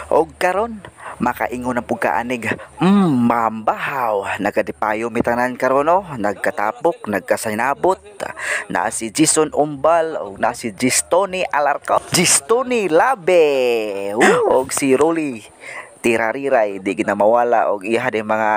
Og karon makaingon ang pugkaanig mambahaw nagadipayo mitanan karon no, nagkatapok nagkasinabot na si Jason Umbal og na si Gistoni Alarco, Gistoni Labe og si Rolly Tirariray di gina mawala og iya din mga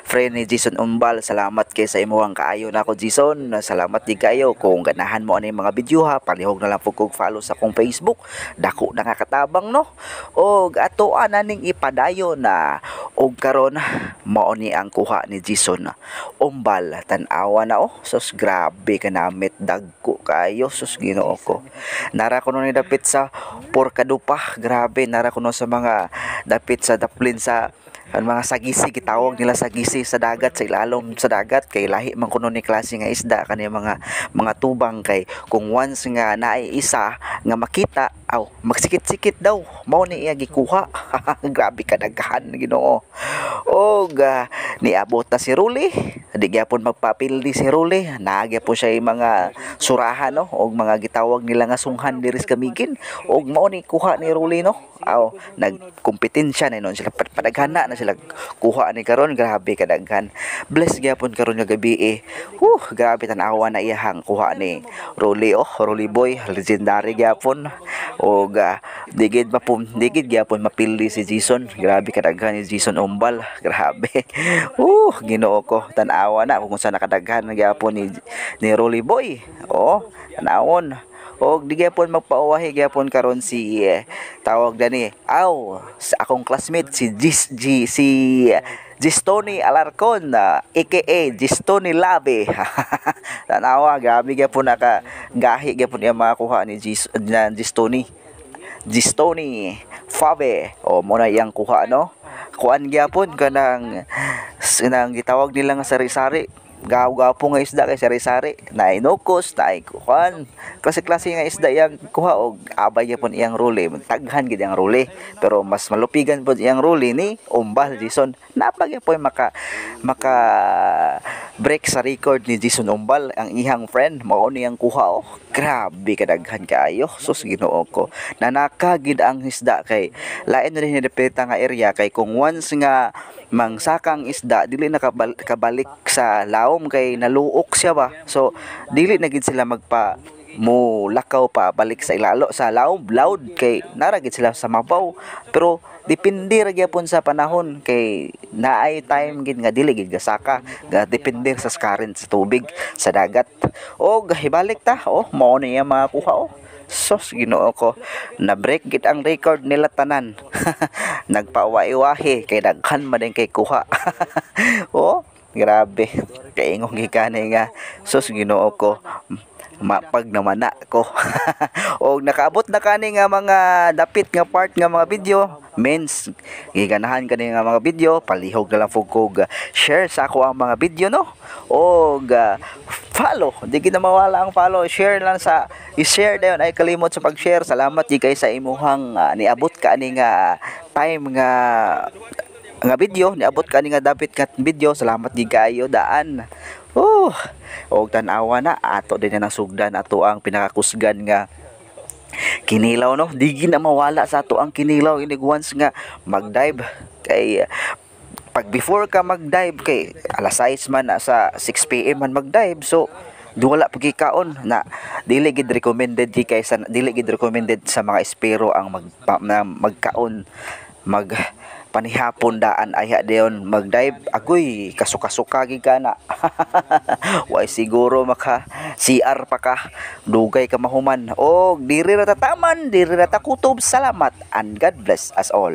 friend ni Jason Umbal. Salamat kay sa imuhang kaayo na ako Jason, salamat di kayo kung ganahan mo ani mga video ha, palihog na lang pug kog follow sa akong Facebook, dako na nga katabang no. Og ato ning ipadayon na og karon mao ni ang kuha ni Jason Umbal. Tan-awa na sus grabe ka namit dagko kayo sus Ginoo ko. Nara ko no ni dapit sa Porkadupa, grabe nara ko no sa mga dapit sa daplin sa mga sagisi, gitawag nila sagisi sa dagat, sa ilalom sa dagat kay lahi man kuno ni klase nga isda kani mga tubang kay kung once nga naay isa nga makita aw magsikit-sikit daw mao ni iya gikuha. Grabe ka daghan Ginoo. Og niabot na si Ruli, di gyapon magpapildi si Ruli, naagya po siya mga surahan no og mga gitawag nila nga sunghan diri sa Kamigin og mao ni kuha ni Ruli no. Aw nagkompetensya na non sila, padaghana na sila kuha ni karon, grabe kadaghan. Bless gyapon karon nga gabi grabe tan-awa na iyahang kuha ni Rolly Rolly boy, legendary gyapon. Og digid gyapon mapildi si Jason, grabe kadaghan ni Jason Umbal, grabe. Ginoo ko, tan-awa na kung saan nakadaghan gyapon ni Rolly boy. Tanawon. Og di gyapon magpauwahi gyapon karon si tawag dani sa akong classmate si Gistoni Alarcon, aka Gistoni Labe. Tanawa, grabe gyapon naka gahi gyapon iya makuha ni Gistoni Fabe mo na iyang kuha no. Kuan gyapon kanang gitawag nila nga sari-sari, gaw-gapo nga isda kay sari-sari, na inukos na kuan klase-klase nga isda yang kuha og abay gyapon iyang Ruli, taghan gid ang Ruli, pero mas malupigan pod iyang Ruli ni Umbal Jason. Napagya po maka break sa record ni Jason Umbal ang ihang friend mao ni ang kuha grabe kadaghan kaayo sus Ginoo ko. Nanakagid ang isda kay lain rin ni depeta nga area kay kung once nga mangsakang isda dili na kabalik sa lawom kay naluok siya ba, so dili na gid sila magpa mo lakaw pa balik sa ilalo sa lawom loud kay naragid sila sa mabaw. Pero depende ra gyapon sa panahon kay naay time gid nga dili gid gasaka, depende sa current sa tubig sa dagat. Og hibalik ta mao ni makuha sos Ginoo ko, na break gid ang record nila tanan. Nagpawai-wahi kay daghan man din kay kuha. Grabe kay ingong gikani nga sos Ginoo ko, mapag naman na ko. Og nakaabot na kani nga mga dapit nga part nga mga video mens giganahan kani nga mga video, palihog na lang fug kog share sa ako ang mga video no. Og follow, di gid na mawala ang follow, share lang sa i-share dayon, ay kalimot sa pag-share. Salamat di kay sa imuhang niabot ka ani nga time nga video, niabot ka ani nga dapit nga video. Salamat di kayo daan. Og tan-awa na ato din na sugdan ato ang pinakakusgan nga kinilaw no. Di na mawala sa ato ang kinilaw inig once nga mag-dive kay pag before ka mag-dive kay alas 6 man sa 6 PM man mag-dive, so wala pagkikaon na dili gid recommended dili gid recommended sa mga espero ang magkaon panihapon daan aya dayon mag-dive. Agoy kasukasuka gid kana. Way siguro maka CR pa ka, dugay ka mahuman og diri ra tataman, diri ra ta kutob. Salamat and God bless us all.